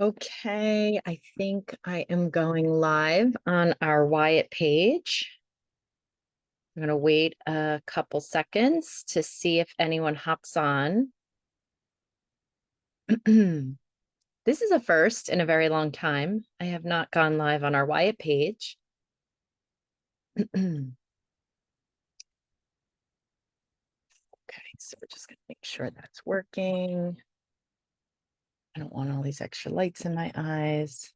Okay, I think I am going live on our Wyatt page. I'm going to wait a couple seconds to see if anyone hops on. This is a first in a very long time. I have not gone live on our Wyatt page. Okay, so we're just going to make sure that's working. I don't want all these extra lights in my eyes.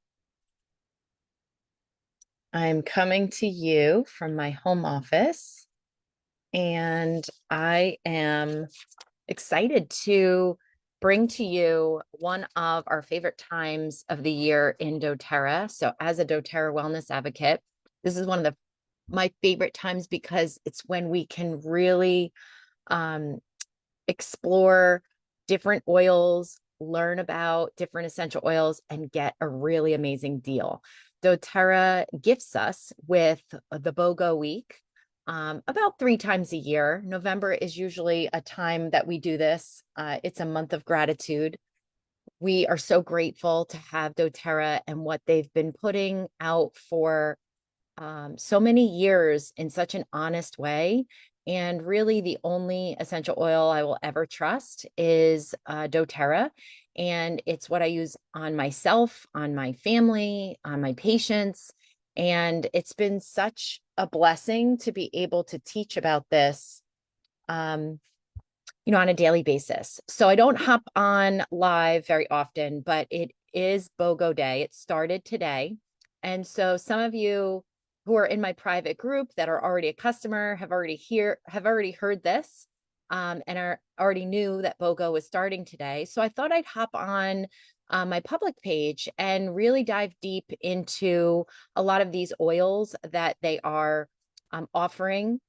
I'm coming to you from my home office, and I am excited to bring to you one of our favorite times of the year in doTERRA. So as a doTERRA wellness advocate, this is one of my favorite times because it's when we can really um, explore different oils, learn about different essential oils, and get a really amazing deal. doTERRA gifts us with the BOGO week about 3 times a year. November is usually a time that we do this. It's a month of gratitude. We are so grateful to have doTERRA and what they've been putting out for so many years in such an honest way. And really, the only essential oil I will ever trust is doTERRA. And it's what I use on myself, on my family, on my patients. And it's been such a blessing to be able to teach about this, um, on a daily basis. So I don't hop on live very often, but it is BOGO Day. It started today. And so some of you who are in my private group that are already a customer have already heard this, and are already knew that BOGO was starting today. So I thought I'd hop on my public page and really dive deep into a lot of these oils that they are offering.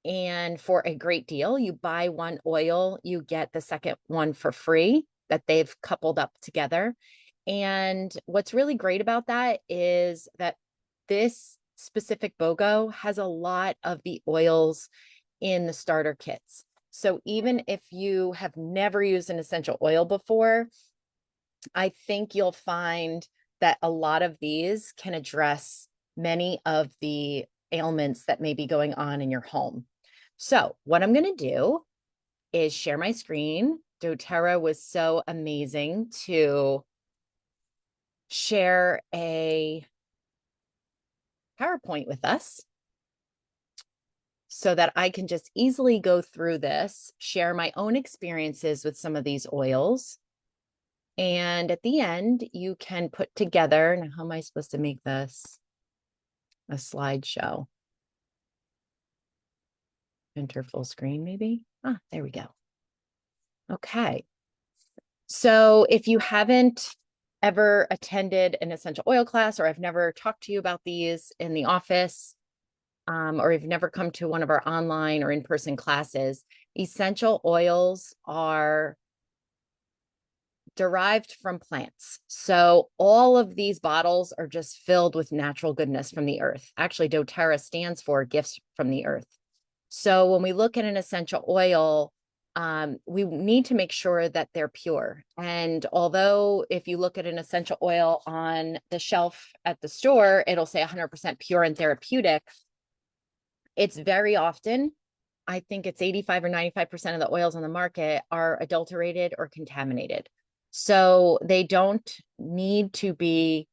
And for a great deal, you buy one oil, you get the second one for free that they've coupled up together. And what's really great about that is that this specific BOGO has a lot of the oils in the starter kits. So even if you have never used an essential oil before, I think you'll find that a lot of these can address many of the ailments that may be going on in your home. So what I'm going to do is share my screen. doTERRA was so amazing to share a PowerPoint with us so that I can just easily go through this, share my own experiences with some of these oils. And at the end, you can put together, now how am I supposed to make this a slideshow? Enter full screen, maybe? Ah, there we go. Okay. So if you haven't ever attended an essential oil class, or I've never talked to you about these in the office, or you've never come to one of our online or in-person classes, essential oils are derived from plants. So all of these bottles are just filled with natural goodness from the earth. Actually, doTERRA stands for gifts from the earth. So when we look at an essential oil, we need to make sure that they're pure. And although if you look at an essential oil on the shelf at the store, it'll say 100% pure and therapeutic, it's very often, I think it's 85 or 95% of the oils on the market are adulterated or contaminated. So they don't need to be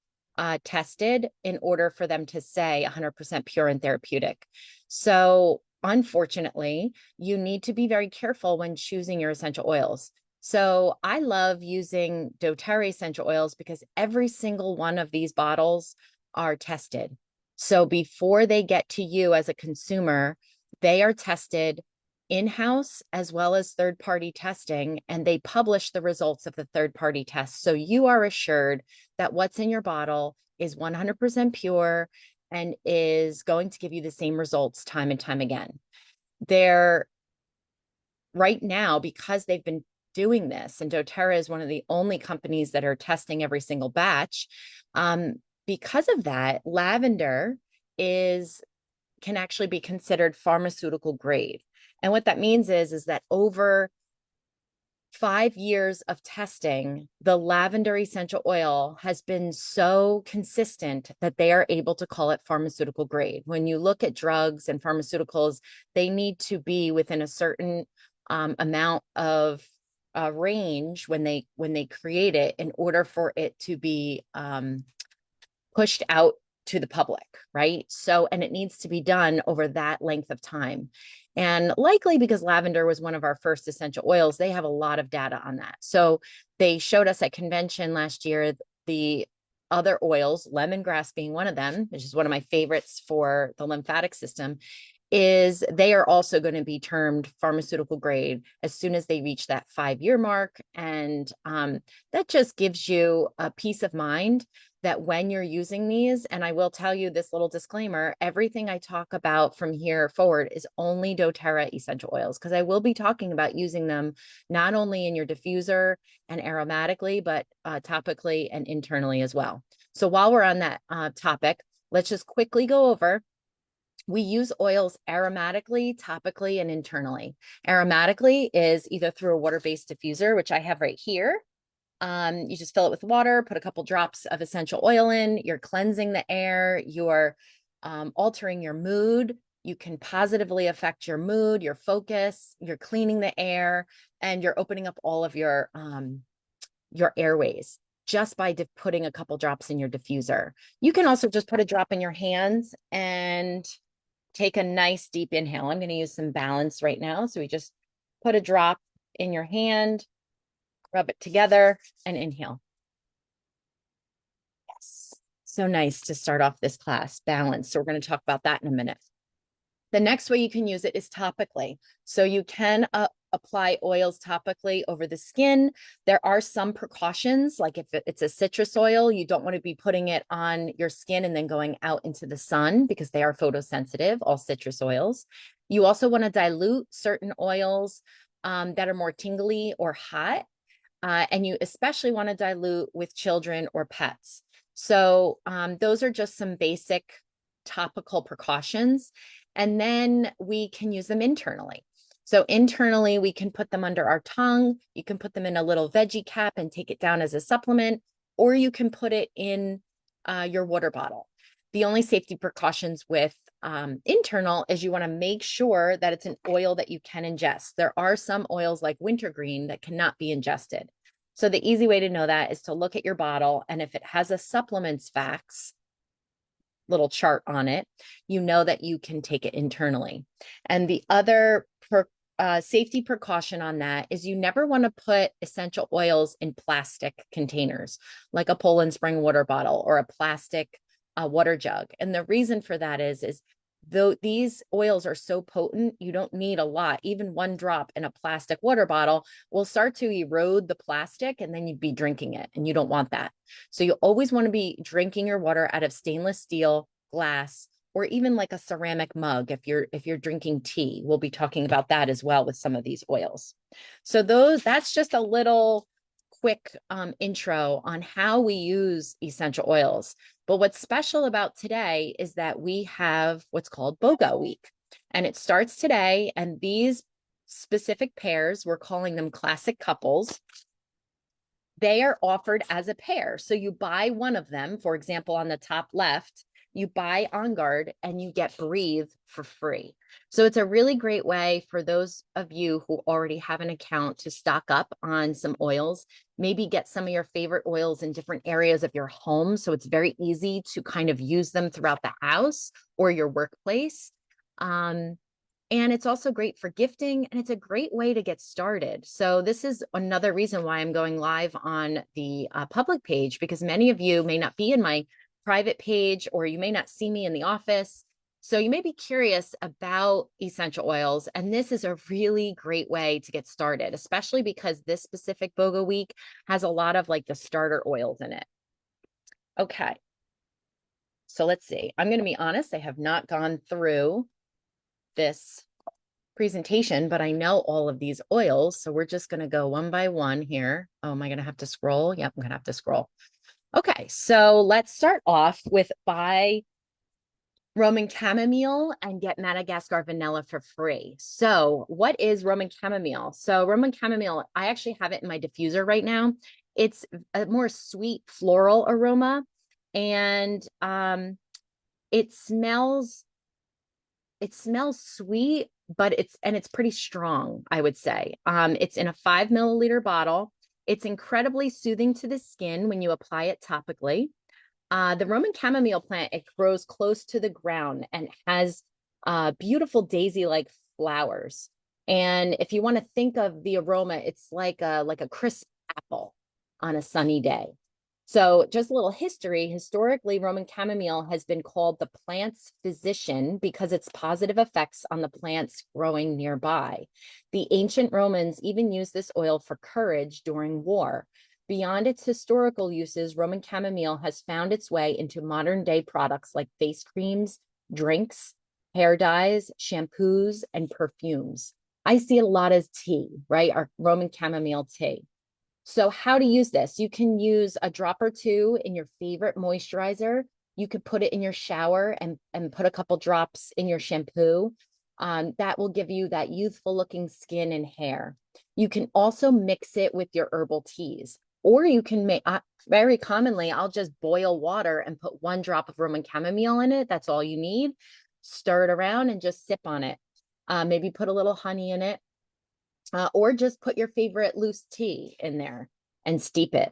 tested in order for them to say 100% pure and therapeutic. So unfortunately, you need to be very careful when choosing your essential oils. So I love using doTERRA essential oils because every single one of these bottles are tested. So before they get to you as a consumer, they are tested in-house as well as third-party testing, and they publish the results of the third-party tests. So you are assured that what's in your bottle is 100% pure and is going to give you the same results time and time again. They're right now, because they've been doing this, and doTERRA is one of the only companies that are testing every single batch. Because of that, lavender can actually be considered pharmaceutical grade. And what that means is that over 5 years of testing, the lavender essential oil has been so consistent that they are able to call it pharmaceutical grade. When you look at drugs and pharmaceuticals, they need to be within a certain amount of range when they create it in order for it to be pushed out to the public, right? So, and it needs to be done over that length of time. And likely because lavender was one of our first essential oils, they have a lot of data on that. So they showed us at convention last year the other oils, lemongrass being one of them, which is one of my favorites for the lymphatic system, is they are also going to be termed pharmaceutical grade as soon as they reach that 5-year mark. And that just gives you a peace of mind that when you're using these, and I will tell you this little disclaimer, everything I talk about from here forward is only doTERRA essential oils, because I will be talking about using them not only in your diffuser and aromatically, but topically and internally as well. So while we're on that topic, let's just quickly go over. We use oils aromatically, topically, and internally. Aromatically is either through a water-based diffuser, which I have right here. You just fill it with water, put a couple drops of essential oil in, you're cleansing the air, you're altering your mood. You can positively affect your mood, your focus, you're cleaning the air, and you're opening up all of your airways just by putting a couple drops in your diffuser. You can also just put a drop in your hands and take a nice deep inhale. I'm going to use some balance right now. So we just put a drop in your hand, rub it together, and inhale. Yes. So nice to start off this class, balance. So we're going to talk about that in a minute. The next way you can use it is topically. So you can apply oils topically over the skin. There are some precautions, like if it's a citrus oil, you don't want to be putting it on your skin and then going out into the sun because they are photosensitive, all citrus oils. You also want to dilute certain oils that are more tingly or hot. And you especially want to dilute with children or pets. So those are just some basic topical precautions. And then we can use them internally. So internally, we can put them under our tongue. You can put them in a little veggie cap and take it down as a supplement, or you can put it in your water bottle. The only safety precautions with internal is you want to make sure that it's an oil that you can ingest. There are some oils like wintergreen that cannot be ingested. So the easy way to know that is to look at your bottle, and if it has a supplements facts little chart on it, you know that you can take it internally. And the other safety precaution on that is you never want to put essential oils in plastic containers, like a Poland Spring water bottle or a plastic water jug. And the reason for that is though these oils are so potent, you don't need a lot. Even one drop in a plastic water bottle will start to erode the plastic, and then you'd be drinking it, and you don't want that. So you always want to be drinking your water out of stainless steel, glass, or even like a ceramic mug if you're drinking tea. We'll be talking about that as well with some of these oils. So that's just a little quick intro on how we use essential oils. But what's special about today is that we have what's called BOGO week, and it starts today. And these specific pairs, we're calling them classic couples, they are offered as a pair. So you buy one of them, for example, on the top left, you buy On Guard and you get Breathe for free. So it's a really great way for those of you who already have an account to stock up on some oils, maybe get some of your favorite oils in different areas of your home. So it's very easy to kind of use them throughout the house or your workplace. And it's also great for gifting, and it's a great way to get started. So this is another reason why I'm going live on the public page, because many of you may not be in my private page, or you may not see me in the office. So you may be curious about essential oils, and this is a really great way to get started, especially because this specific BOGO week has a lot of like the starter oils in it. Okay. So let's see. I'm going to be honest, I have not gone through this presentation, but I know all of these oils. So we're just going to go one by one here. Oh, am I going to have to scroll? Yep, I'm going to have to scroll. Okay, so let's start off with Roman chamomile and get Madagascar vanilla for free. So what is Roman chamomile? So Roman chamomile, I actually have it in my diffuser right now. It's a more sweet floral aroma, and it smells sweet, but it's pretty strong, I would say. It's in a 5 milliliter bottle. It's incredibly soothing to the skin when you apply it topically. The Roman chamomile plant, it grows close to the ground and has beautiful daisy-like flowers. And if you want to think of the aroma, it's like a crisp apple on a sunny day. So just a little history. Historically, Roman chamomile has been called the plant's physician because its positive effects on the plants growing nearby. The ancient Romans even used this oil for courage during war. Beyond its historical uses, Roman chamomile has found its way into modern day products like face creams, drinks, hair dyes, shampoos, and perfumes. I see a lot as tea, right? Our Roman chamomile tea. So how to use this? You can use a drop or two in your favorite moisturizer. You could put it in your shower and put a couple drops in your shampoo. That will give you that youthful looking skin and hair. You can also mix it with your herbal teas, or you can make, very commonly, I'll just boil water and put 1 drop of Roman chamomile in it. That's all you need. Stir it around and just sip on it. Maybe put a little honey in it, or just put your favorite loose tea in there and steep it.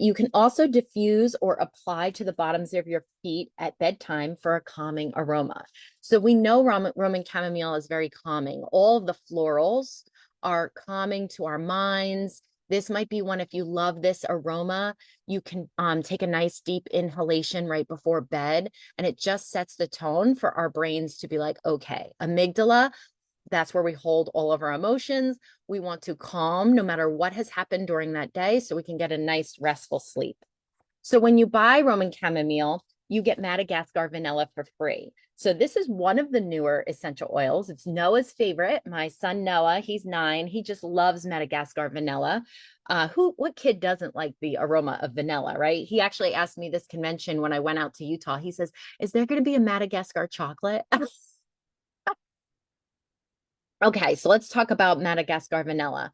You can also diffuse or apply to the bottoms of your feet at bedtime for a calming aroma. So we know Roman chamomile is very calming. All of the florals are calming to our minds. This might be one, if you love this aroma, you can take a nice deep inhalation right before bed, and it just sets the tone for our brains to be like, okay, amygdala, that's where we hold all of our emotions. We want to calm no matter what has happened during that day so we can get a nice restful sleep. So when you buy Roman chamomile, you get Madagascar vanilla for free. So this is one of the newer essential oils. It's Noah's favorite. My son Noah, he's 9. He just loves Madagascar vanilla. What kid doesn't like the aroma of vanilla, right? He actually asked me this convention when I went out to Utah. He says, "Is there going to be a Madagascar chocolate?" Okay, so let's talk about Madagascar vanilla.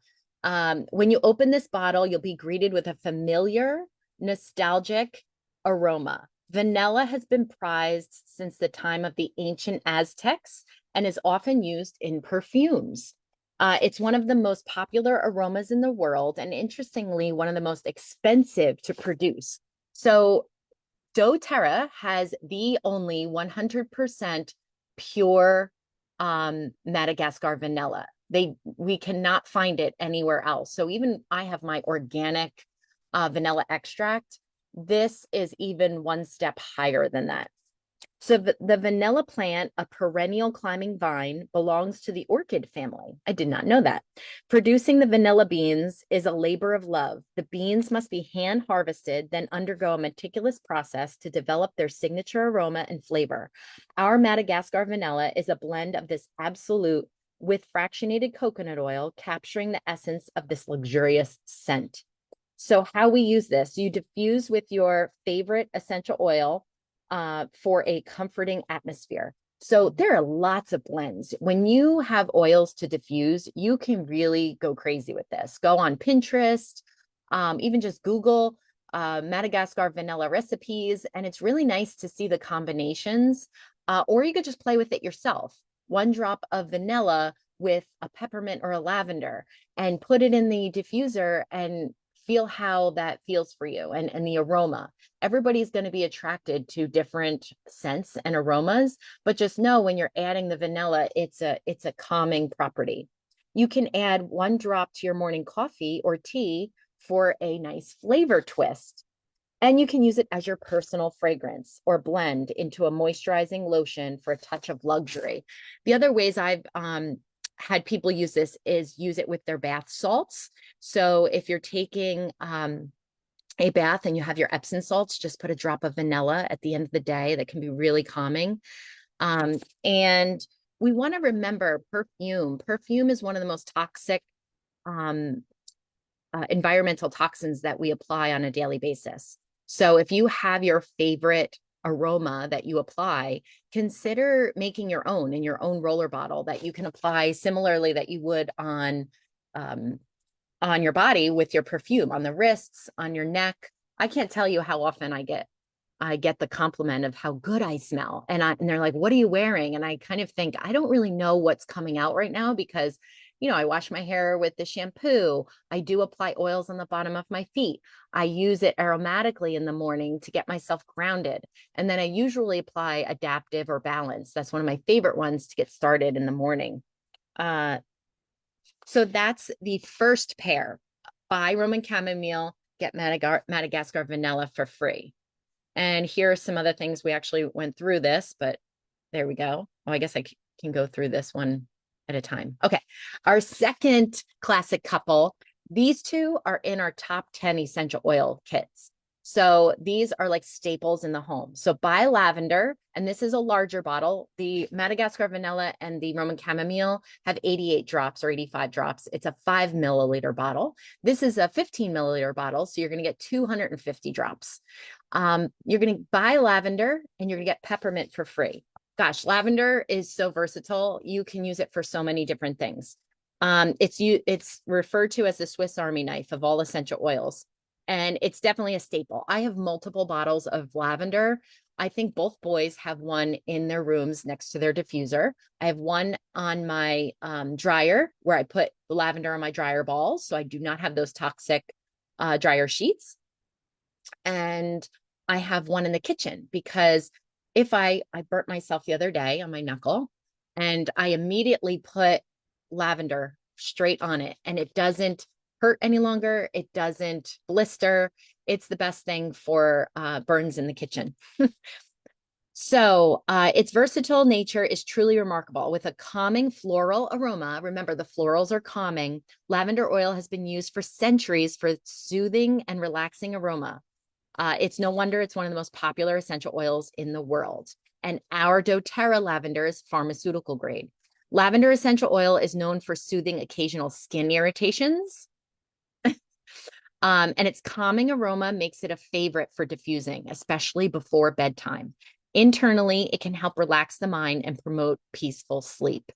When you open this bottle, you'll be greeted with a familiar, nostalgic aroma. Vanilla has been prized since the time of the ancient Aztecs and is often used in perfumes. It's one of the most popular aromas in the world, and interestingly, one of the most expensive to produce. So doTERRA has the only 100% pure Madagascar vanilla. We cannot find it anywhere else. So even I have my organic vanilla extract. This is even one step higher than that. So the vanilla plant, a perennial climbing vine, belongs to the orchid family. I did not know that. Producing the vanilla beans is a labor of love. The beans must be hand harvested, then undergo a meticulous process to develop their signature aroma and flavor. Our Madagascar vanilla is a blend of this absolute with fractionated coconut oil, capturing the essence of this luxurious scent. So how we use this, you diffuse with your favorite essential oil for a comforting atmosphere. So there are lots of blends. When you have oils to diffuse, you can really go crazy with this. Go on Pinterest, even just Google Madagascar vanilla recipes, and it's really nice to see the combinations. Or you could just play with it yourself. 1 drop of vanilla with a peppermint or a lavender, and put it in the diffuser and feel how that feels for you, and the aroma. Everybody's going to be attracted to different scents and aromas, but just know when you're adding the vanilla, it's a calming property. You can add 1 drop to your morning coffee or tea for a nice flavor twist. And you can use it as your personal fragrance or blend into a moisturizing lotion for a touch of luxury. The other ways I've had people use this is use it with their bath salts. So if you're taking a bath and you have your Epsom salts, just put a drop of vanilla at the end of the day. That can be really calming. And we want to remember perfume. Perfume is one of the most toxic environmental toxins that we apply on a daily basis. So if you have your favorite aroma that you apply, consider making your own in your own roller bottle that you can apply similarly that you would on your body with your perfume, on the wrists, on your neck. I can't tell you how often I get the compliment of how good I smell. And they're like, "What are you wearing?" And I kind of think, I don't really know what's coming out right now because, I wash my hair with the shampoo. I do apply oils on the bottom of my feet. I use it aromatically in the morning to get myself grounded. And then I usually apply adaptive or balance. That's one of my favorite ones to get started in the morning. So that's the first pair. Buy Roman chamomile, get Madagascar vanilla for free. And here are some other things. We actually went through this, but there we go. Oh, I guess I can go through this one at a time. Okay. Our second classic couple, these two are in our top 10 essential oil kits. So these are like staples in the home. So buy lavender, and this is a larger bottle. The Madagascar vanilla and the Roman chamomile have 88 drops or 85 drops. It's a 5 milliliter bottle. This is a 15 milliliter bottle. So you're going to get 250 drops. You're going to buy lavender and you're going to get peppermint for free. Gosh, lavender is so versatile. You can use it for so many different things. It's referred to as the Swiss Army knife of all essential oils. And it's definitely a staple. I have multiple bottles of lavender. I think both boys have one in their rooms next to their diffuser. I have one on my dryer where I put the lavender on my dryer balls. So I do not have those toxic dryer sheets. And I have one in the kitchen because if I burnt myself the other day on my knuckle and I immediately put lavender straight on it and it doesn't hurt any longer. It doesn't blister. It's the best thing for burns in the kitchen. So its versatile nature is truly remarkable. With a calming floral aroma, remember the florals are calming, lavender oil has been used for centuries for its soothing and relaxing aroma. It's no wonder it's one of the most popular essential oils in the world. And our doTERRA lavender is pharmaceutical grade. Lavender essential oil is known for soothing occasional skin irritations. And its calming aroma makes it a favorite for diffusing, especially before bedtime. Internally, it can help relax the mind and promote peaceful sleep.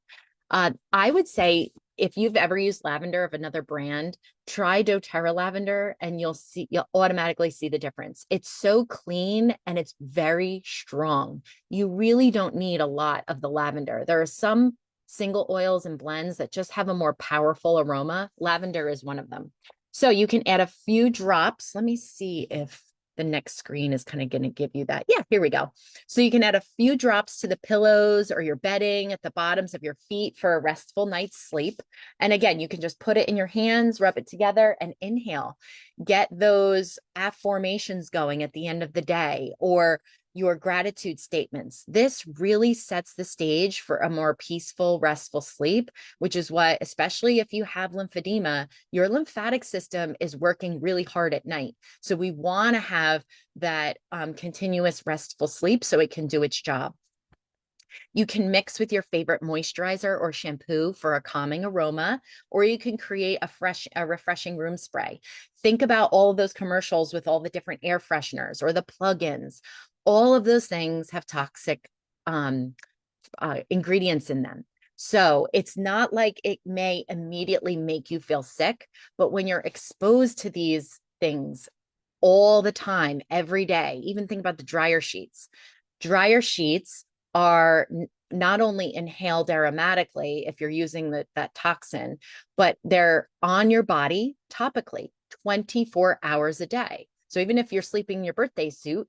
I would say if you've ever used lavender of another brand, try doTERRA lavender and you'll automatically see the difference. It's so clean and it's very strong. You really don't need a lot of the lavender. There are some single oils and blends that just have a more powerful aroma. Lavender is one of them. So you can add a few drops. Let me see if the next screen is kind of going to give you that. Yeah, here we go. So you can add a few drops to the pillows or your bedding at the bottoms of your feet for a restful night's sleep. And again, you can just put it in your hands, rub it together and inhale. Get those affirmations going at the end of the day or your gratitude statements. This really sets the stage for a more peaceful, restful sleep, which is what, especially if you have lymphedema, your lymphatic system is working really hard at night. So we want to have that continuous restful sleep so it can do its job. You can mix with your favorite moisturizer or shampoo for a calming aroma, or you can create a refreshing room spray. Think about all of those commercials with all the different air fresheners or the plugins. All of those things have toxic ingredients in them. So it's not like it may immediately make you feel sick, but when you're exposed to these things all the time, every day, even think about the dryer sheets. Dryer sheets are not only inhaled aromatically if you're using that toxin, but they're on your body topically 24 hours a day. So even if you're sleeping in your birthday suit,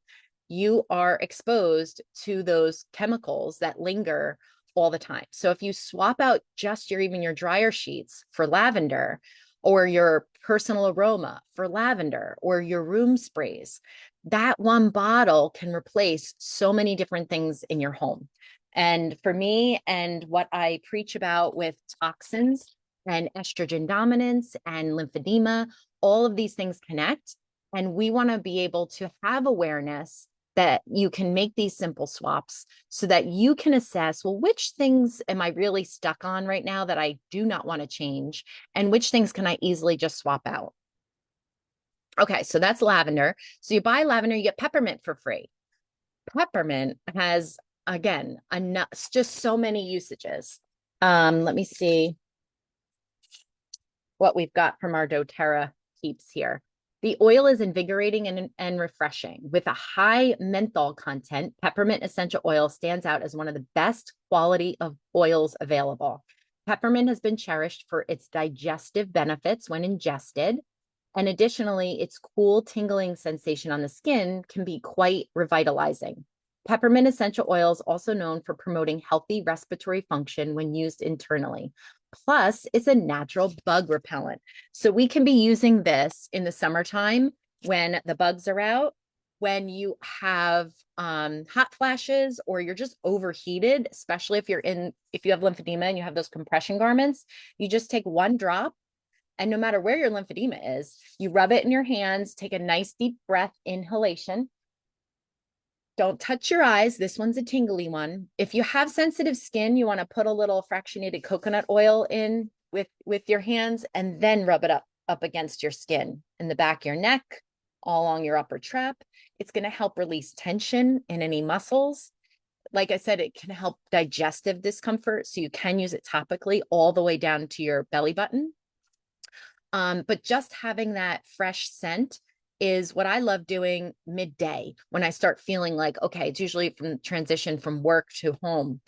you are exposed to those chemicals that linger all the time. So if you swap out just even your dryer sheets for lavender, or your personal aroma for lavender, or your room sprays, that one bottle can replace so many different things in your home. And for me, and what I preach about with toxins and estrogen dominance and lymphedema, all of these things connect. And we want to be able to have awareness that you can make these simple swaps so that you can assess, well, which things am I really stuck on right now that I do not want to change? And which things can I easily just swap out? Okay, so that's lavender. So you buy lavender, you get peppermint for free. peppermint has, again, enough, just so many usages. Let me see what we've got from our doTERRA peeps here. The oil is invigorating and refreshing. With a high menthol content, peppermint essential oil stands out as one of the best quality of oils available. Peppermint has been cherished for its digestive benefits when ingested. And additionally, its cool, tingling sensation on the skin can be quite revitalizing. Peppermint essential oil is also known for promoting healthy respiratory function when used internally. Plus, it's a natural bug repellent. So we can be using this in the summertime when the bugs are out, when you have hot flashes or you're just overheated, especially if if you have lymphedema and you have those compression garments, you just take one drop. And no matter where your lymphedema is, you rub it in your hands, take a nice deep breath, inhalation. Don't touch your eyes. This one's a tingly one. If you have sensitive skin, you want to put a little fractionated coconut oil in with your hands and then rub it up against your skin in the back of your neck, all along your upper trap. It's going to help release tension in any muscles. Like I said, it can help digestive discomfort. So you can use it topically all the way down to your belly button. But just having that fresh scent is what I love doing midday when I start feeling like, okay, it's usually from transition from work to home.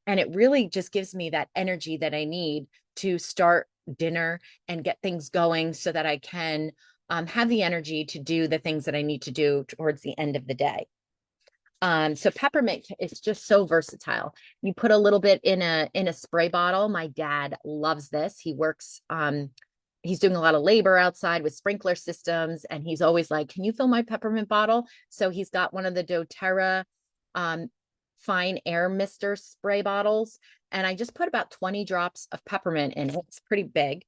And it really just gives me that energy that I need to start dinner and get things going so that I can have the energy to do the things that I need to do towards the end of the day. So peppermint is just so versatile. You put a little bit in a spray bottle. My dad loves this. He works he's doing a lot of labor outside with sprinkler systems, and he's always like, can you fill my peppermint bottle? So he's got one of the doTERRA fine air mister spray bottles, and I just put about 20 drops of peppermint in it. It's pretty big.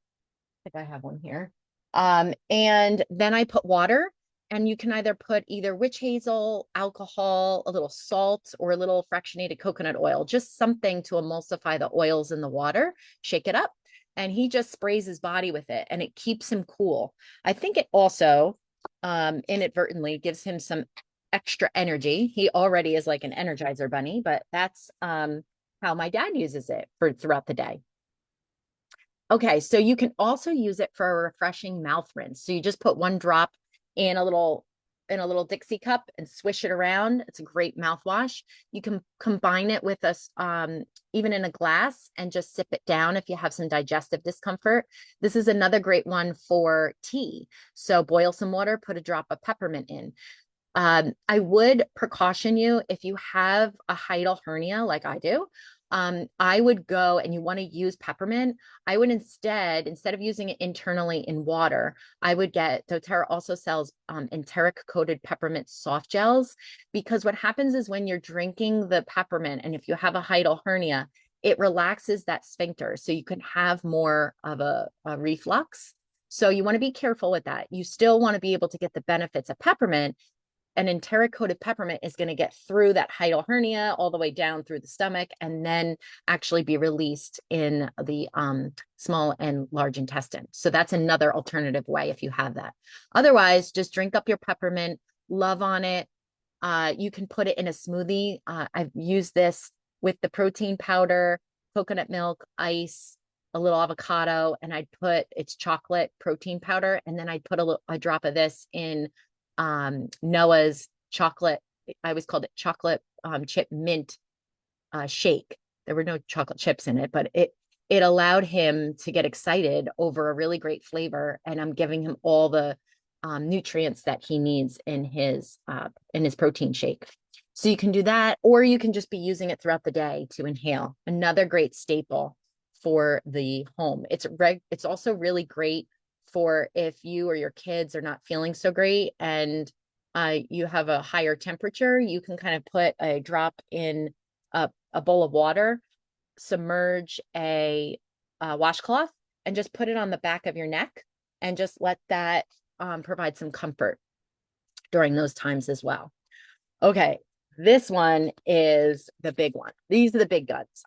I think I have one here. And then I put water, and you can either put either witch hazel, alcohol, a little salt, or a little fractionated coconut oil, just something to emulsify the oils in the water. Shake it up, and he just sprays his body with it, and it keeps him cool. I think it also inadvertently gives him some extra energy. He already is like an Energizer bunny, but that's how my dad uses it for throughout the day. Okay, so you can also use it for a refreshing mouth rinse. So you just put one drop in a little Dixie cup and swish it around. It's a great mouthwash. You can combine it with even in a glass and just sip it down if you have some digestive discomfort. This is another great one for tea. So boil some water, put a drop of peppermint in. I would precaution you if you have a hiatal hernia like I do. I would go and you want to use peppermint. I would instead of using it internally in water, I would get, doTERRA also sells enteric coated peppermint soft gels, because what happens is when you're drinking the peppermint, and if you have a hiatal hernia, it relaxes that sphincter. So you can have more of a reflux. So you want to be careful with that. You still want to be able to get the benefits of peppermint. An enteric coated peppermint is going to get through that hiatal hernia all the way down through the stomach and then actually be released in the small and large intestine. So that's another alternative way if you have that. Otherwise, just drink up your peppermint, love on it. You can put it in a smoothie. I've used this with the protein powder, coconut milk, ice, a little avocado, and I'd put its chocolate protein powder, and then I'd put a drop of this in Noah's chocolate. I always called it chocolate chip mint shake. There were no chocolate chips in it, but it allowed him to get excited over a really great flavor, and I'm giving him all the nutrients that he needs in his protein shake. So you can do that, or you can just be using it throughout the day to inhale. Another great staple for the home. It's also really great for if you or your kids are not feeling so great and you have a higher temperature. You can kind of put a drop in a bowl of water, submerge a washcloth, and just put it on the back of your neck, and just let that provide some comfort during those times as well. Okay, this one is the big one. These are the big guns.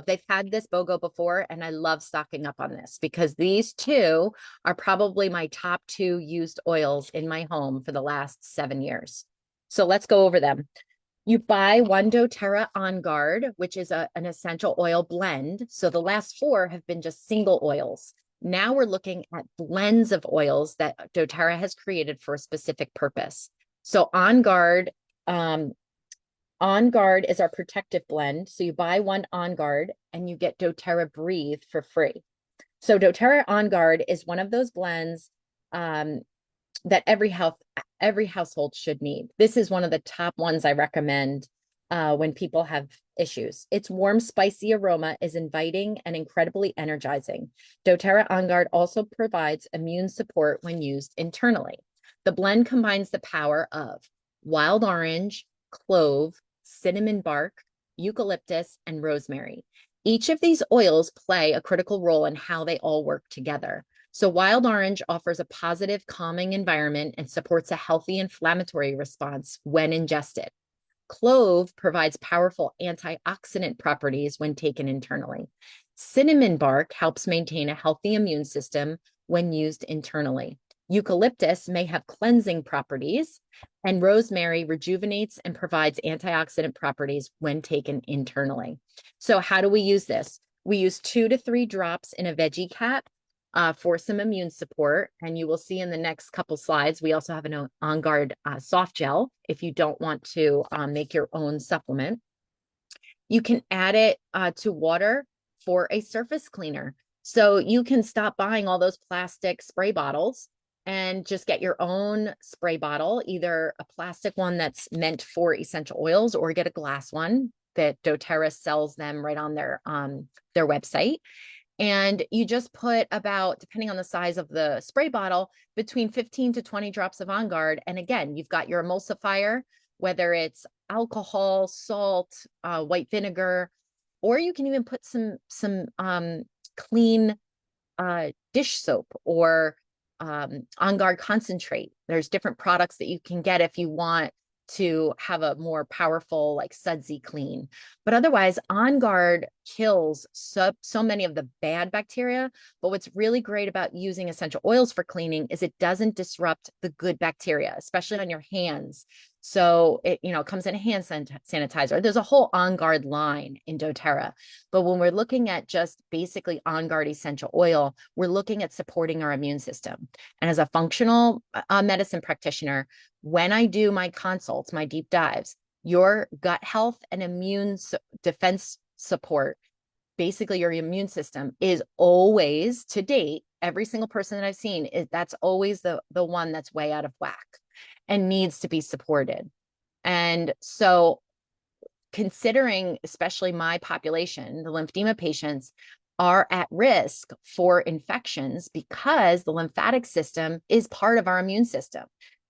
They've had this BOGO before, and I love stocking up on this because these two are probably my top 2 used oils in my home for the last 7 years. So let's go over them. You buy one doTERRA On Guard, which is an essential oil blend. So the last four have been just single oils. Now we're looking at blends of oils that doTERRA has created for a specific purpose. So um, On Guard is our protective blend. So you buy one On Guard and you get doTERRA Breathe for free. So doTERRA On Guard is one of those blends um, that every household should need. This is one of the top ones I recommend when people have issues. Its warm, spicy aroma is inviting and incredibly energizing. doTERRA On Guard also provides immune support when used internally. The blend combines the power of wild orange, clove, cinnamon bark, eucalyptus, and rosemary. Each of these oils play a critical role in how they all work together. So wild orange offers a positive, calming environment and supports a healthy inflammatory response when ingested. Clove provides powerful antioxidant properties when taken internally. Cinnamon bark helps maintain a healthy immune system when used internally. Eucalyptus may have cleansing properties, and rosemary rejuvenates and provides antioxidant properties when taken internally. So how do we use this? We use 2 to 3 drops in a veggie cap for some immune support. And you will see in the next couple slides, we also have an On Guard soft gel if you don't want to make your own supplement. You can add it to water for a surface cleaner. So you can stop buying all those plastic spray bottles and just get your own spray bottle, either a plastic one that's meant for essential oils or get a glass one that doTERRA sells them right on their website. And you just put about, depending on the size of the spray bottle, between 15 to 20 drops of On Guard. And again, you've got your emulsifier, whether it's alcohol, salt, white vinegar, or you can even put some clean dish soap or On Guard concentrate. There's different products that you can get if you want to have a more powerful, like sudsy clean. But otherwise, On Guard kills so many of the bad bacteria. But what's really great about using essential oils for cleaning is it doesn't disrupt the good bacteria, especially on your hands. So it, comes in a hand sanitizer. There's a whole On Guard line in doTERRA. But when we're looking at just basically On Guard essential oil, we're looking at supporting our immune system. And as a functional medicine practitioner, when I do my consults, my deep dives, your gut health and immune defense support, basically your immune system is always, to date, every single person that I've seen, that's always the one that's way out of whack and needs to be supported. And so considering, especially my population, the lymphedema patients are at risk for infections because the lymphatic system is part of our immune system.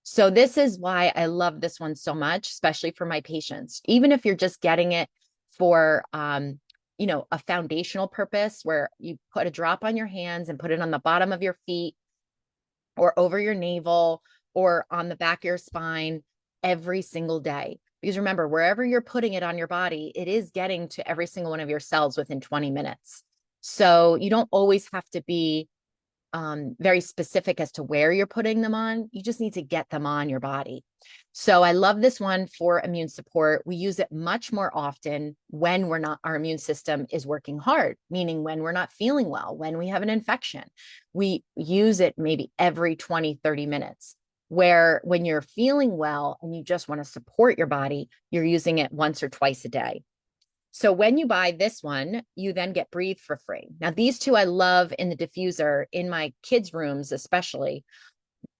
So this is why I love this one so much, especially for my patients. Even if you're just getting it for, a foundational purpose where you put a drop on your hands and put it on the bottom of your feet or over your navel or on the back of your spine every single day. Because remember, wherever you're putting it on your body, it is getting to every single one of your cells within 20 minutes. So you don't always have to be very specific as to where you're putting them on. You just need to get them on your body. So I love this one for immune support. We use it much more often when our immune system is working hard, meaning when we're not feeling well, when we have an infection. We use it maybe every 20, 30 minutes. Where when you're feeling well and you just want to support your body, you're using it once or twice a day. So when you buy this one, you then get Breathe for free. Now, these two I love in the diffuser in my kids' rooms, especially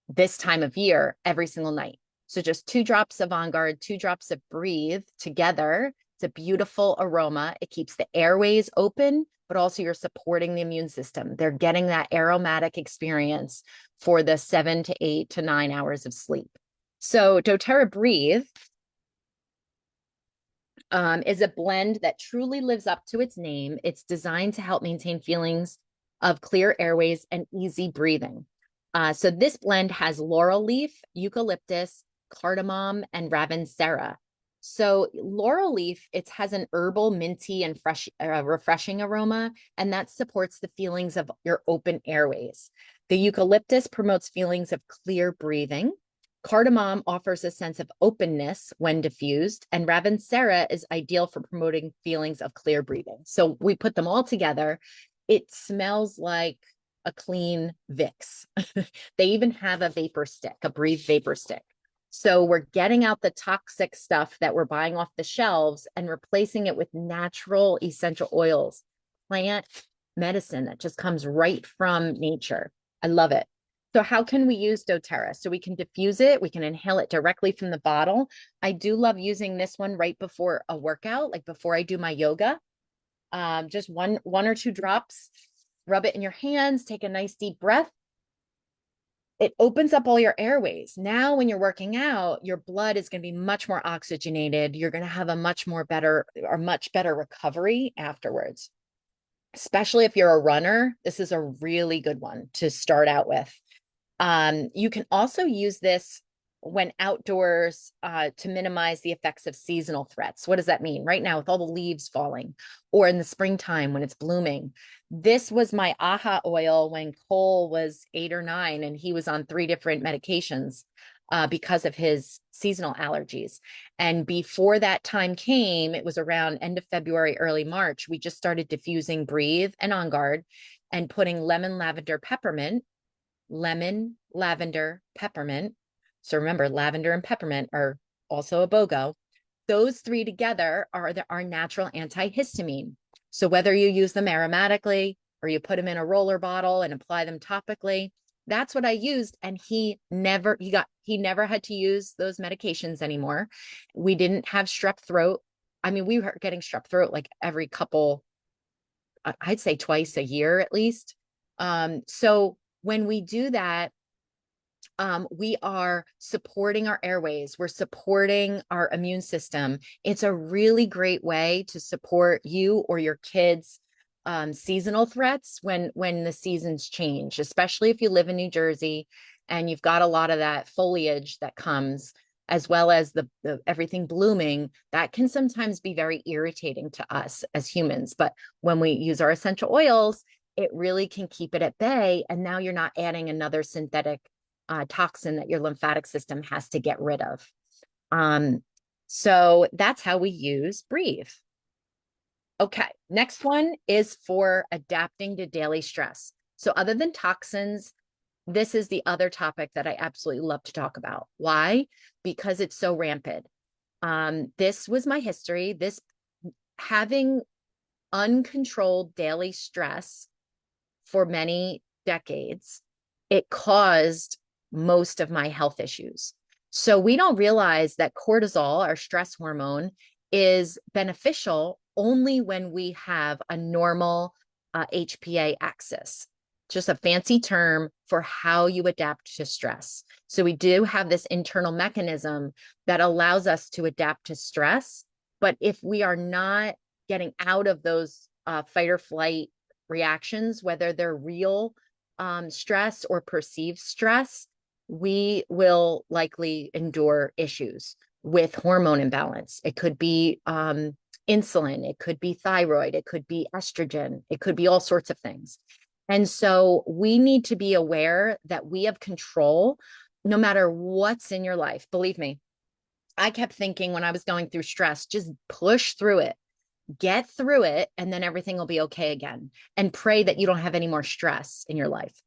this time of year, every single night. So just 2 drops of On Guard, 2 drops of Breathe together. It's a beautiful aroma. It keeps the airways open, but also you're supporting the immune system. They're getting that aromatic experience for the 7 to 8 to 9 hours of sleep. So doTERRA Breathe is a blend that truly lives up to its name. It's designed to help maintain feelings of clear airways and easy breathing. So this blend has laurel leaf, eucalyptus, cardamom, and ravensara. So laurel leaf, it has an herbal, minty, and fresh, refreshing aroma, and that supports the feelings of your open airways. The eucalyptus promotes feelings of clear breathing, Cardamom offers a sense of openness when diffused, and Ravensara is ideal for promoting feelings of clear breathing. So we put them all together. It smells like a clean Vicks. They even have a vapor stick, a Breathe vapor stick. So we're getting out the toxic stuff that we're buying off the shelves and replacing it with natural essential oils, plant medicine that just comes right from nature. I love it. So how can we use doTERRA? So we can diffuse it. We can inhale it directly from the bottle. I do love using this one right before a workout, like before I do my yoga. Just one or two drops, rub it in your hands, take a nice deep breath. It opens up all your airways. Now, when you're working out, your blood is going to be much more oxygenated. You're going to have a much better recovery afterwards. Especially if you're a runner, this is a really good one to start out with. You can also use this when outdoors to minimize the effects of seasonal threats. What does that mean? Right now, with all the leaves falling, or in the springtime when it's blooming. This was my aha oil when Cole was 8 or 9 and he was on 3 different medications because of his seasonal allergies. And before that time came, it was around end of February, early March, we just started diffusing Breathe and On Guard and putting lemon, lavender, peppermint. So remember, lavender and peppermint are also a BOGO. Those 3 together are our natural antihistamine. So whether you use them aromatically or you put them in a roller bottle and apply them topically, that's what I used. And he never had to use those medications anymore. We didn't have strep throat. I mean, we were getting strep throat like every couple, I'd say twice a year at least. So when we do that, we are supporting our airways. We're supporting our immune system. It's a really great way to support you or your kids' seasonal threats when the seasons change, especially if you live in New Jersey and you've got a lot of that foliage that comes, as well as the everything blooming. That can sometimes be very irritating to us as humans. But when we use our essential oils, it really can keep it at bay. And now you're not adding another synthetic toxin that your lymphatic system has to get rid of. So that's how we use Breathe. Okay, next one is for adapting to daily stress. So other than toxins, this is the other topic that I absolutely love to talk about. Why? Because it's so rampant. This was my history. This having uncontrolled daily stress for many decades, it caused most of my health issues. So we don't realize that cortisol, our stress hormone, is beneficial only when we have a normal HPA axis, just a fancy term for how you adapt to stress. So we do have this internal mechanism that allows us to adapt to stress. But if we are not getting out of those fight or flight reactions, whether they're real stress or perceived stress, we will likely endure issues with hormone imbalance. It could be insulin, it could be thyroid, it could be estrogen, it could be all sorts of things. And so we need to be aware that we have control no matter what's in your life. Believe me, I kept thinking when I was going through stress, just push through it, get through it, and then everything will be okay again. And pray that you don't have any more stress in your life.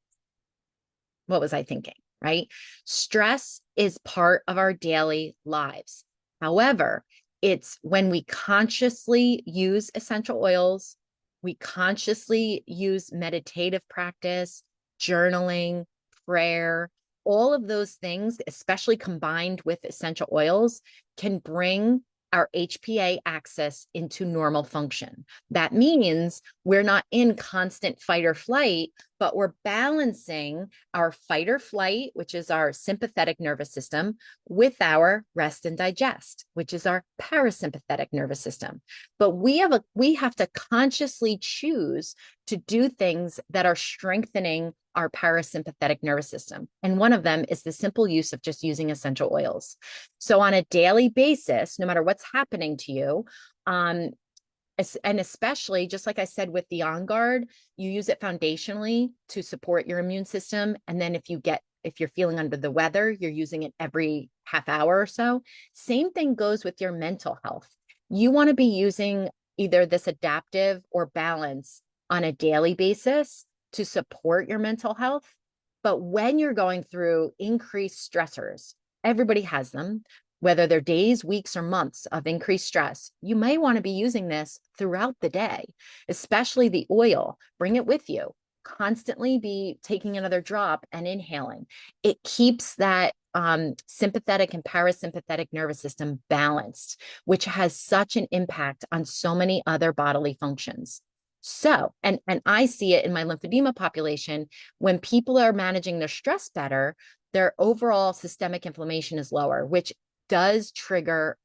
What was I thinking, right? Stress is part of our daily lives. However, it's when we consciously use essential oils, we consciously use meditative practice, journaling, prayer, all of those things, especially combined with essential oils, can bring our HPA axis into normal function. That means we're not in constant fight or flight, but we're balancing our fight or flight, which is our sympathetic nervous system, with our rest and digest, which is our parasympathetic nervous system. But we have to consciously choose to do things that are strengthening our parasympathetic nervous system. And one of them is the simple use of just using essential oils. So on a daily basis, no matter what's happening to you, and especially just like I said with the On Guard, you use it foundationally to support your immune system. And then if if you're feeling under the weather, you're using it every half hour or so. Same thing goes with your mental health. You want to be using either this adaptive or balance on a daily basis to support your mental health. But when you're going through increased stressors, everybody has them, whether they're days, weeks, or months of increased stress, you may want to be using this throughout the day, especially the oil. Bring it with you. Constantly be taking another drop and inhaling. It keeps that sympathetic and parasympathetic nervous system balanced, which has such an impact on so many other bodily functions. So, and I see it in my lymphedema population, when people are managing their stress better, their overall systemic inflammation is lower, which does trigger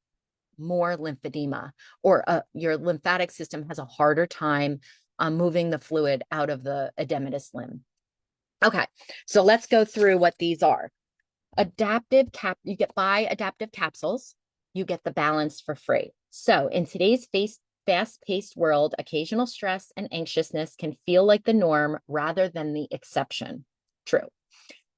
more lymphedema, or your lymphatic system has a harder time moving the fluid out of the edematous limb. Okay, so let's go through what these are. You buy adaptive capsules, you get the balance for free. So in today's fast-paced world, occasional stress and anxiousness can feel like the norm rather than the exception. True.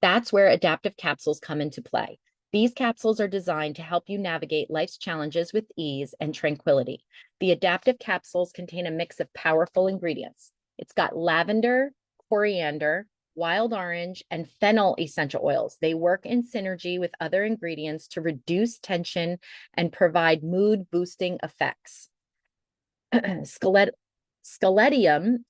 That's where adaptive capsules come into play. These capsules are designed to help you navigate life's challenges with ease and tranquility. The adaptive capsules contain a mix of powerful ingredients. It's got lavender, coriander, wild orange, and fennel essential oils. They work in synergy with other ingredients to reduce tension and provide mood-boosting effects. Scaletium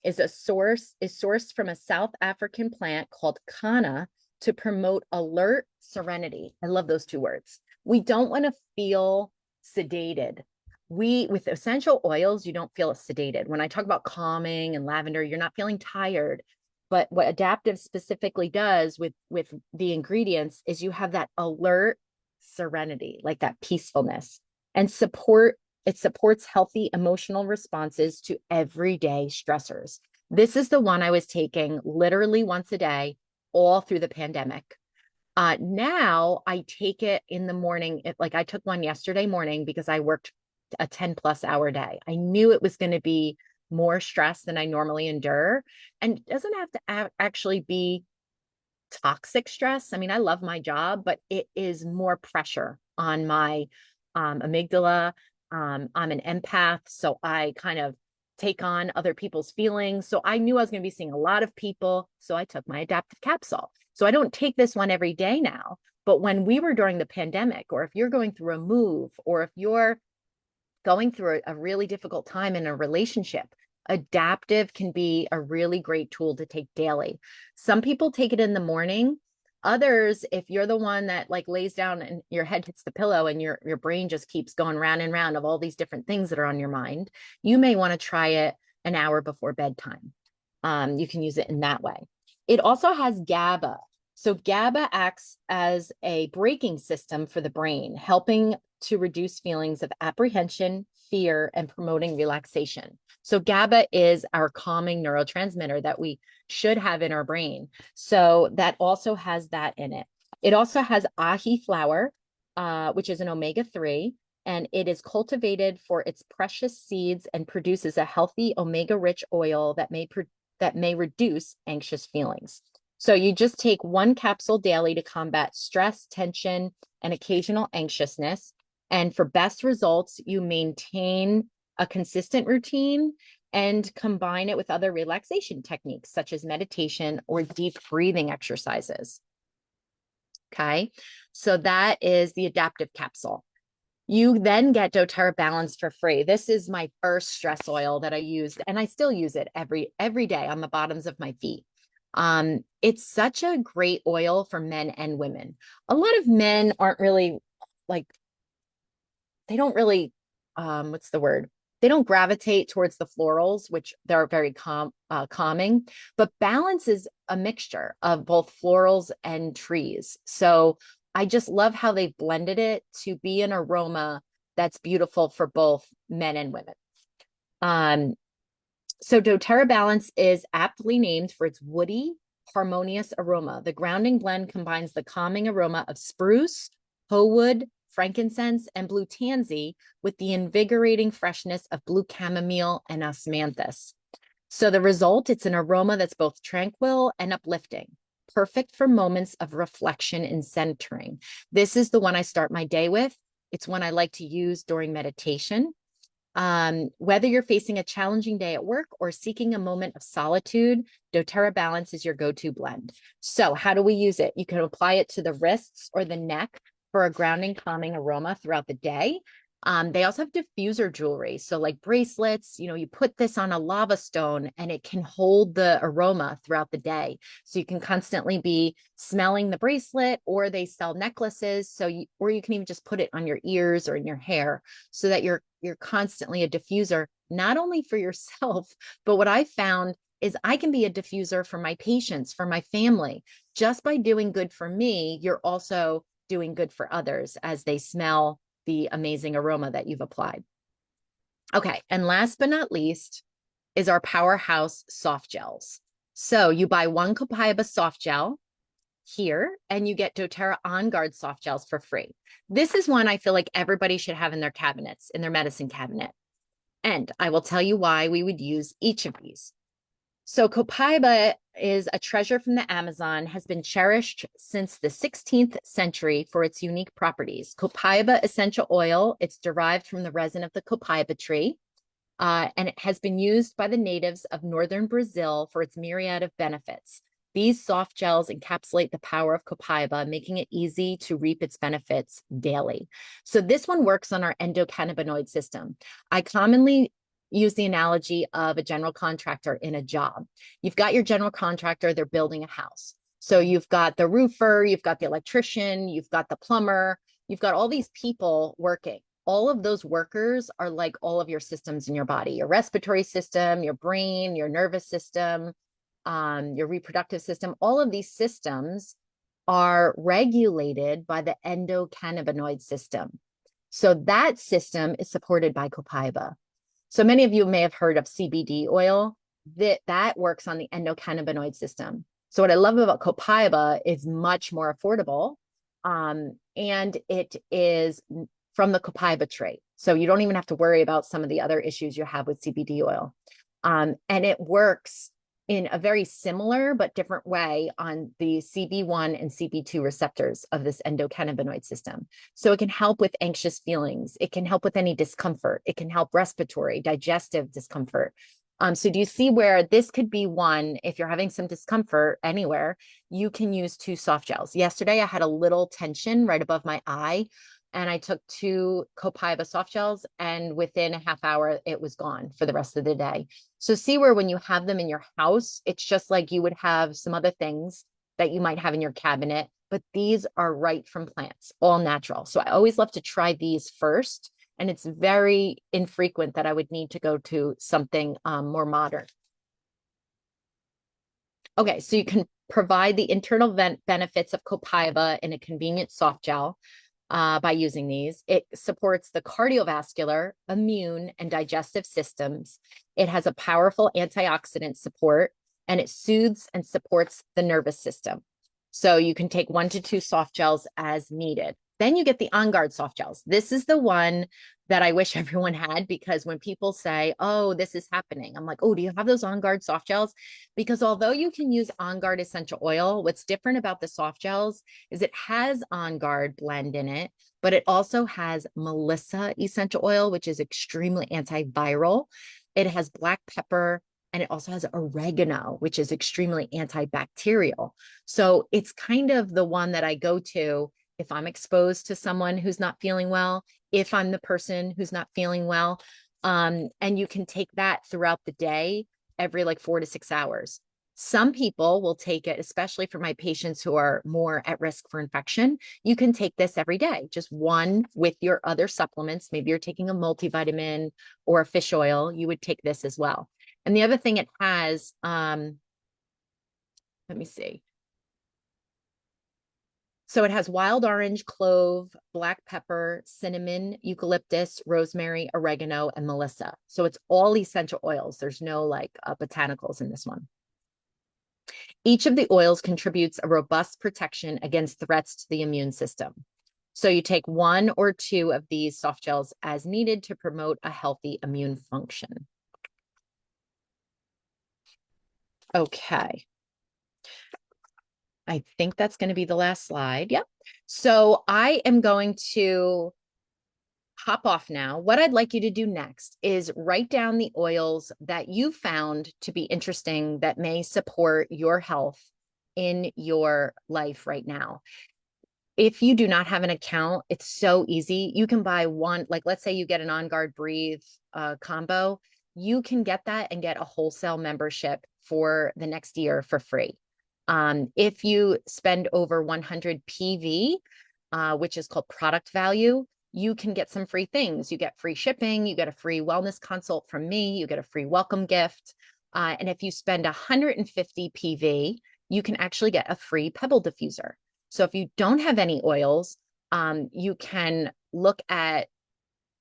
is sourced from a South African plant called Kana to promote alert serenity. I love those two words. We don't want to feel sedated. With essential oils, you don't feel sedated. When I talk about calming and lavender, you're not feeling tired. But what adaptive specifically does with the ingredients is you have that alert serenity, like that peacefulness, and it supports healthy emotional responses to everyday stressors. This is the one I was taking literally once a day all through the pandemic. Now I take it in the morning. Like I took one yesterday morning because I worked a 10+ hour day. I knew it was going to be more stress than I normally endure. And it doesn't have to actually be toxic stress. I mean, I love my job, but it is more pressure on my amygdala. I'm an empath, so I kind of take on other people's feelings. So I knew I was going to be seeing a lot of people. So I took my adaptive capsule. So I don't take this one every day now. But when we were during the pandemic, or if you're going through a move, or if you're going through a really difficult time in a relationship, adaptive can be a really great tool to take daily. Some people take it in the morning. Others, if you're the one that like lays down and your head hits the pillow and your brain just keeps going round and round of all these different things that are on your mind, you may want to try it an hour before bedtime. You can use it in that way. It also has GABA. So GABA acts as a braking system for the brain, helping to reduce feelings of apprehension, fear, and promoting relaxation. So GABA is our calming neurotransmitter that we should have in our brain. So that also has that in it. It also has ahi flower, which is an omega-3, and it is cultivated for its precious seeds and produces a healthy omega-rich oil that may reduce anxious feelings. So you just take one capsule daily to combat stress, tension, and occasional anxiousness. And for best results, you maintain a consistent routine and combine it with other relaxation techniques, such as meditation or deep breathing exercises. Okay, so that is the adaptive capsule. You then get doTERRA Balance for free. This is my first stress oil that I used, and I still use it every day on the bottoms of my feet. It's such a great oil for men and women. A lot of men aren't really like, they don't really, what's the word? They don't gravitate towards the florals, which they're very calming, but Balance is a mixture of both florals and trees. So I just love how they've blended it to be an aroma that's beautiful for both men and women. So doTERRA Balance is aptly named for its woody, harmonious aroma. The grounding blend combines the calming aroma of spruce, hoe wood, frankincense, and blue tansy with the invigorating freshness of blue chamomile and osmanthus. So the result, it's an aroma that's both tranquil and uplifting. perfect for moments of reflection and centering. This is the one I start my day with. It's one I like to use during meditation. Whether you're facing a challenging day at work or seeking a moment of solitude, doTERRA Balance is your go-to blend. So how do we use it? You can apply it to the wrists or the neck for a grounding, calming aroma throughout the day. They also have diffuser jewelry. So like bracelets, you put this on a lava stone and it can hold the aroma throughout the day. So you can constantly be smelling the bracelet, or they sell necklaces. Or you can even just put it on your ears or in your hair so that you're constantly a diffuser, not only for yourself, but what I found is I can be a diffuser for my patients, for my family. Just by doing good for me, you're also doing good for others as they smell the amazing aroma that you've applied. Okay, and last but not least is our powerhouse soft gels. So you buy one Copaiba soft gel here and you get doTERRA On Guard soft gels for free. This is one I feel like everybody should have in their cabinets, in their medicine cabinet. And I will tell you why we would use each of these. So Copaiba is a treasure from the Amazon, has been cherished since the 16th century for its unique properties. Copaiba essential oil, it's derived from the resin of the Copaiba tree, and it has been used by the natives of northern Brazil for its myriad of benefits. These soft gels encapsulate the power of Copaiba, making it easy to reap its benefits daily. So this one works on our endocannabinoid system. I commonly use the analogy of a general contractor in a job. You've got your general contractor, they're building a house. So you've got the roofer, you've got the electrician, you've got the plumber, you've got all these people working. All of those workers are like all of your systems in your body, your respiratory system, your brain, your nervous system, your reproductive system. All of these systems are regulated by the endocannabinoid system. So that system is supported by Copaiba. So many of you may have heard of CBD oil. That works on the endocannabinoid system. So what I love about Copaiba is much more affordable, and it is from the Copaiba tree. So you don't even have to worry about some of the other issues you have with CBD oil. And it works in a very similar but different way on the CB1 and CB2 receptors of this endocannabinoid system. So it can help with anxious feelings. It can help with any discomfort. It can help respiratory, digestive discomfort. So do you see where this could be one, if you're having some discomfort anywhere, you can use 2 soft gels. Yesterday, I had a little tension right above my eye, and I took 2 Copaiba soft gels, and within a half hour, it was gone for the rest of the day. So see where when you have them in your house, it's just like you would have some other things that you might have in your cabinet, but these are right from plants, all natural. So I always love to try these first, and it's very infrequent that I would need to go to something more modern. Okay, so you can provide the internal benefits of Copaiba in a convenient soft gel by using these. It supports the cardiovascular, immune, and digestive systems. It has a powerful antioxidant support, and it soothes and supports the nervous system. So you can take 1 to 2 soft gels as needed. Then you get the On Guard soft gels. This is the one that I wish everyone had, because when people say, oh, this is happening, I'm like, oh, do you have those On Guard soft gels? Because although you can use On Guard essential oil, what's different about the soft gels is it has On Guard blend in it, but it also has Melissa essential oil, which is extremely antiviral. It has black pepper, and it also has oregano, which is extremely antibacterial. So it's kind of the one that I go to if I'm exposed to someone who's not feeling well, if I'm the person who's not feeling well. And you can take that throughout the day, every like 4 to 6 hours. Some people will take it, especially for my patients who are more at risk for infection. You can take this every day, just one with your other supplements. Maybe you're taking a multivitamin or a fish oil. You would take this as well. And the other thing it has, let me see. So it has wild orange, clove, black pepper, cinnamon, eucalyptus, rosemary, oregano, and Melissa. So it's all essential oils. There's no like botanicals in this one. Each of the oils contributes a robust protection against threats to the immune system. So you take 1 or 2 of these soft gels as needed to promote a healthy immune function. Okay. I think that's going to be the last slide. Yep. So I am going to hop off now. What I'd like you to do next is write down the oils that you found to be interesting that may support your health in your life right now. If you do not have an account, it's so easy. You can buy one, like let's say you get an On Guard Breathe combo, you can get that and get a wholesale membership for the next year for free. If you spend over 100 PV, which is called product value, you can get some free things. You get free shipping, you get a free wellness consult from me, you get a free welcome gift. And if you spend 150 PV, you can actually get a free pebble diffuser. So if you don't have any oils, you can look at,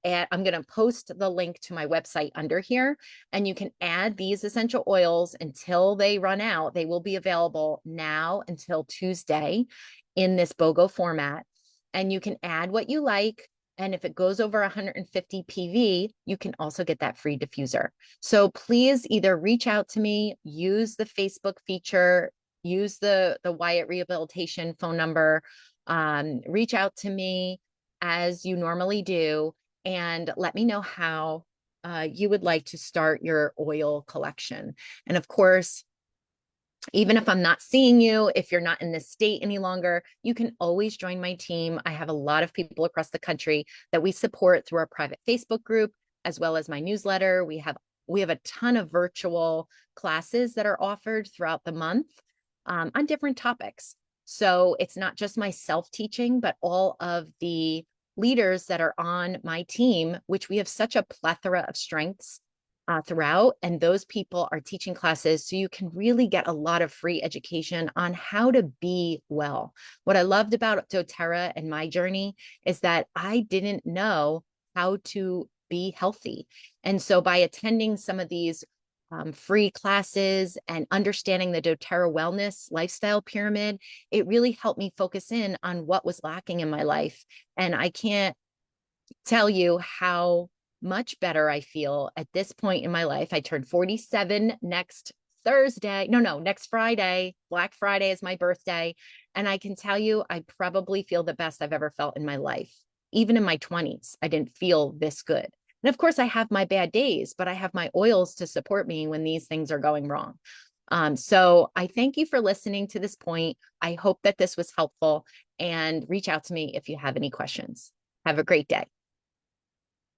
I'm going to post the link to my website under here, and you can add these essential oils until they run out. They will be available now until Tuesday in this BOGO format, and you can add what you like. And if it goes over 150 PV, you can also get that free diffuser. So please either reach out to me, use the Facebook feature, use the Wyatt Rehabilitation phone number, reach out to me as you normally do, and let me know how you would like to start your oil collection. And of course, even if I'm not seeing you, if you're not in this state any longer, you can always join my team. I have a lot of people across the country that we support through our private Facebook group, as well as my newsletter. We have a ton of virtual classes that are offered throughout the month on different topics. So it's not just myself teaching, but all of the leaders that are on my team, which we have such a plethora of strengths throughout, and those people are teaching classes, so you can really get a lot of free education on how to be well. What I loved about doTERRA and my journey is that I didn't know how to be healthy. And so by attending some of these free classes and understanding the doTERRA wellness lifestyle pyramid, it really helped me focus in on what was lacking in my life. And I can't tell you how much better I feel at this point in my life. I turned 47 next Thursday. No, next Friday. Black Friday is my birthday. And I can tell you, I probably feel the best I've ever felt in my life. Even in my 20s, I didn't feel this good. And of course, I have my bad days, but I have my oils to support me when these things are going wrong. So I thank you for listening to this point. I hope that this was helpful, and reach out to me if you have any questions. Have a great day.